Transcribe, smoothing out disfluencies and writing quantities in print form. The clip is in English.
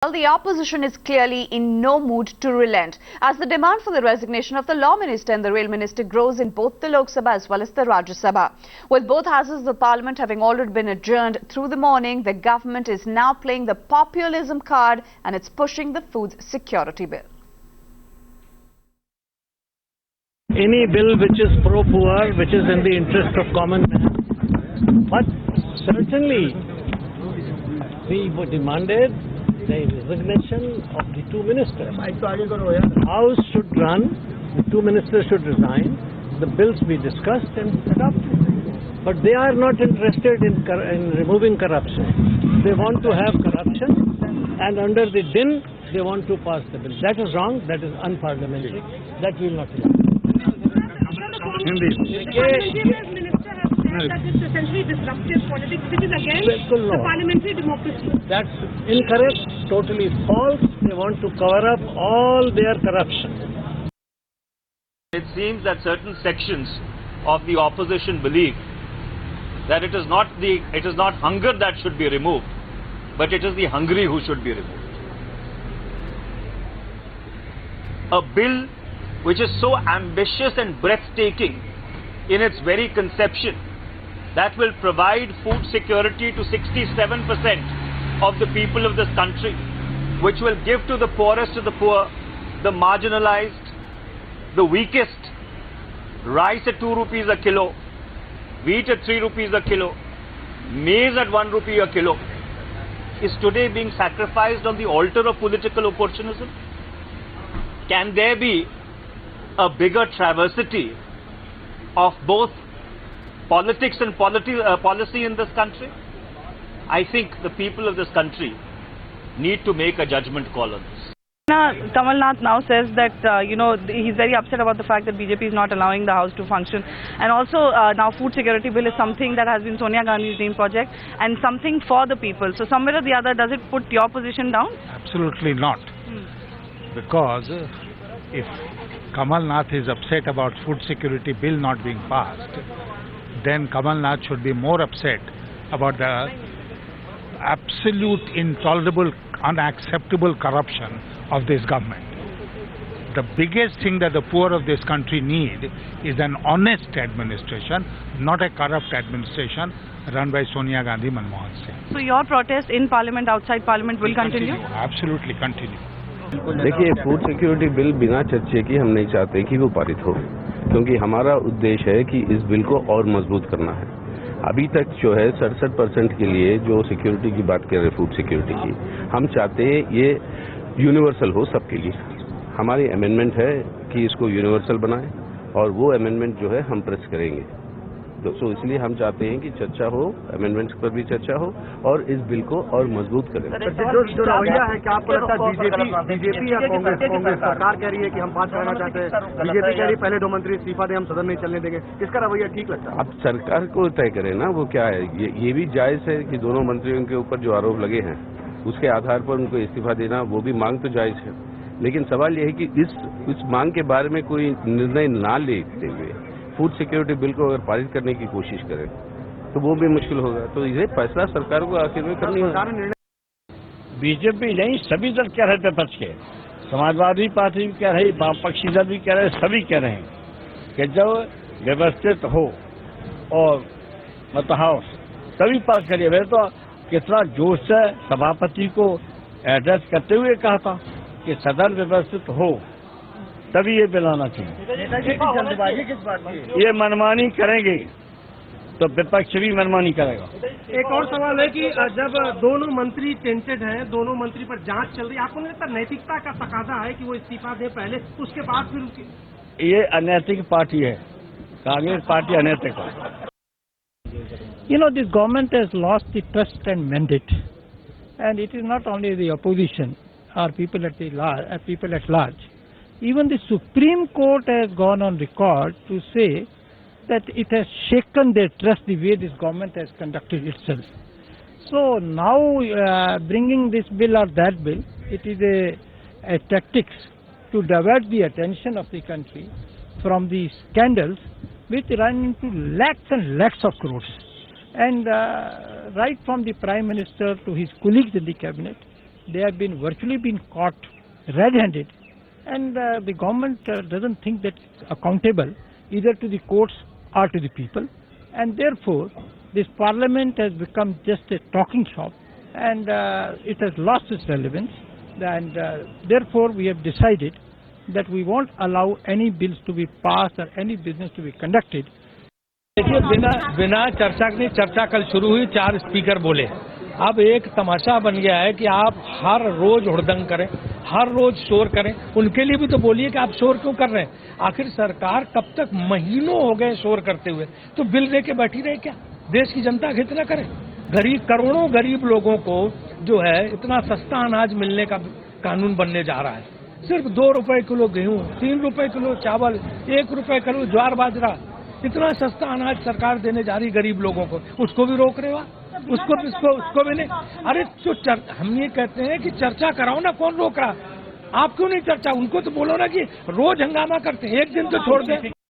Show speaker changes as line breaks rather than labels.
Well, the opposition is clearly in no mood to relent as the demand for the resignation of the Law Minister and the Rail Minister grows in both the Lok Sabha as well as the Rajya Sabha. With both houses of Parliament having already been adjourned through the morning, the government is now playing the populism card and it's pushing the food security bill.
Any bill which is pro-poor, which is in the interest of common man. But certainly we demanded the resignation of the two ministers. The House should run, the two ministers should resign, the bills be discussed and adopted. But they are not interested in removing corruption. They want to have corruption and under the din they want to pass the bill. That is wrong, that is unparliamentary, that we will not allow.
That is essentially disruptive politics, which is against the parliamentary democracy.
That's incorrect, totally false. They want to cover up all their corruption.
It seems that certain sections of the opposition believe that it is not hunger that should be removed, but it is the hungry who should be removed. A bill which is so ambitious and breathtaking in its very conception, that will provide food security to 67% of the people of this country, which will give to the poorest of the poor, the marginalized, the weakest, rice at 2 rupees a kilo, wheat at 3 rupees a kilo, maize at 1 rupee a kilo, is today being sacrificed on the altar of political opportunism? Can there be a bigger travesty of both politics and policy in this country? I think the people of this country need to make a judgment call on this.
Kamal Nath now says that, he's very upset about the fact that BJP is not allowing the House to function. And also, now food security bill is something that has been Sonia Gandhi's dream project and something for the people. So somewhere or the other, does it put your position down?
Absolutely not. Because if Kamal Nath is upset about food security bill not being passed, then Kamal Nath should be more upset about the absolute, intolerable, unacceptable corruption of this government. The biggest thing that the poor of this country need is an honest administration, not a corrupt administration run by Sonia Gandhi, Manmohan Singh.
So your protest in Parliament, outside Parliament will continue?
Absolutely continue.
देखिए, food security bill बिना चर्चे की हम नहीं चाहते कि वो पारित हो, क्योंकि हमारा उद्देश्य है कि इस बिल को और मजबूत करना है। अभी तक जो है 67% के लिए जो सिक्योरिटी की बात कर रहे हैं, फूड सिक्योरिटी की, हम चाहते हैं ये यूनिवर्सल हो सबके लिए। हमारी अमेंडमेंट है कि इसको यूनिवर्सल बनाएं और वो अमेंडमेंट जो है हम प्रेस करेंगे। तो इसलिए हम चाहते हैं कि चर्चा हो, अमेंडमेंट्स पर भी चर्चा हो और इस बिल को और मजबूत करें।
जो रवैया है, क्या आपको लगता है बीजेपी या कांग्रेस सरकार कह रही है कि हम बात करना चाहते हैं, बीजेपी कह रही है पहले 2 मंत्री इस्तीफा दें, हम सदन नहीं चलने देंगे, किसका रवैया ठीक लगता है?
अब सरकार को तय करे ना, वो क्या है। ये भी जायज है कि दोनों मंत्रियों के ऊपर जो आरोप लगे हैं उसके आधार पर उनको इस्तीफा देना, वो भी मांग तो जायज है। लेकिन सवाल यह है कि इस मांग के बारे में कोई निर्णय ना लेते हुए फूड सिक्योरिटी बिल को अगर पारित करने की कोशिश करें तो वो भी मुश्किल होगा। तो ये फैसला सरकार को आखिर में करनी होगा।
बीजेपी नहीं, सभी दल कह रहे थे विपक्ष के, समाजवादी पार्टी भी कह रही, वामपक्षी दल भी कह रहे, सभी कह रहे हैं कि जब व्यवस्थित हो और हाउस तभी पास करिए। वैसे तो कितना जोश से सभापति को एड्रेस करते हुए कहा था कि सदन व्यवस्थित हो तभी ये बिल आना चाहिए।
जल्दबाजी किस बात की?
ये मनमानी करेंगे तो विपक्ष भी मनमानी करेगा।
एक और सवाल है कि जब दोनों मंत्री टेंटेड हैं, दोनों मंत्री पर जांच चल रही है, आपको नहीं लगता नैतिकता का तकाजा है कि वो इस्तीफा दें पहले, उसके बाद फिर?
ये अनैतिक पार्टी है, कांग्रेस पार्टी अनैतिक है।
This government has lost the trust and mandate, and it is not only the opposition or people at large. Even the Supreme Court has gone on record to say that it has shaken their trust the way this government has conducted itself. So now bringing this bill or that bill, it is a tactics to divert the attention of the country from the scandals which run into lakhs and lakhs of crores. And right from the Prime Minister to his colleagues in the cabinet, they have been virtually been caught red-handed, and the government doesn't think that it's accountable either to the courts or to the people, and therefore this parliament has become just a talking shop, and it has lost its relevance, and therefore we have decided that we won't allow any bills to be passed or any business to be conducted.
देखिए बिना चर्चा की चर्चा कल शुरू हुई, 4 speaker बोले। अब एक तमाशा बन गया है कि आप हर रोज हुड़दंग करें, हर रोज शोर करें। उनके लिए भी तो बोलिए कि आप शोर क्यों कर रहे हैं? आखिर सरकार कब तक, महीनों हो गए शोर करते हुए, तो बिल लेके बैठी रहे क्या? देश की जनता कितना करे? करोड़ों गरीब लोगों को जो है इतना सस्ता अनाज मिलने का कानून बनने जा रहा है। सिर्फ 2 रुपए किलो गेहूं, 3 रुपए किलो चावल, 1 रुपए किलो ज्वार बाजरा, इतना सस्ता अनाज सरकार देने जा रही गरीब लोगों को, उसको भी रोक रहे हो? उसको भी नहीं। अरे जो हम ये कहते हैं कि चर्चा कराओ ना, कौन रोक रहा? आप क्यों नहीं चर्चा? उनको तो बोलो ना कि रोज हंगामा करते हैं, एक दिन तो छोड़ दें।